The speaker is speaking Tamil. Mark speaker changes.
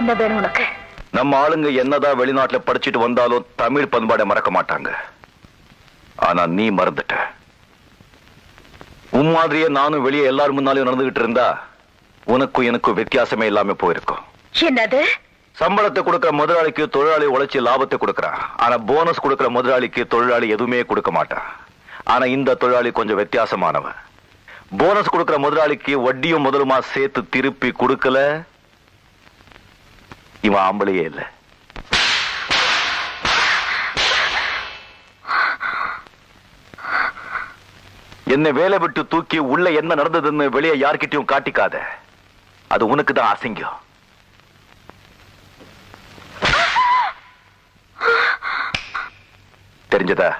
Speaker 1: என்ன வேணும் உனக்கு?
Speaker 2: நம்ம ஆளுங்க என்னதான் வெளிநாட்டுல படிச்சுட்டு வந்தாலும் தமிழ் பண்பாடை மறக்க மாட்டாங்க. ஆனா நீ மறந்துட்ட. உன் மாதிரியே நானும் வெளியே எல்லாரும் முன்னாலையும் நடந்துகிட்டு இருந்தா உனக்கும் எனக்கும் வித்தியாசமே இல்லாம போயிருக்கும்.
Speaker 1: என்னது?
Speaker 2: சம்பளத்தை கொடுக்கிற முதலாளிக்கு தொழிலாளி உழைச்சி லாபத்தை கொடுக்கறான். ஆனா போனஸ் கொடுக்கிற முதலாளிக்கு தொழிலாளி எதுவுமே கொடுக்க மாட்டான். ஆனா இந்த தொழிலாளி கொஞ்சம் வித்தியாசமானவன். போனஸ் கொடுக்கிற முதலாளிக்கு வட்டியும் முதலுமா சேர்த்து திருப்பி கொடுக்கல. இவன் ஆம்பளையே இல்லை. என்ன வேலை விட்டு தூக்கி உள்ள என்ன நடந்ததுன்னு வெளியே யார்கிட்டயும் காட்டிக்காத. அது உனக்கு தான் அசிங்கம். தெரிஞ்சதா?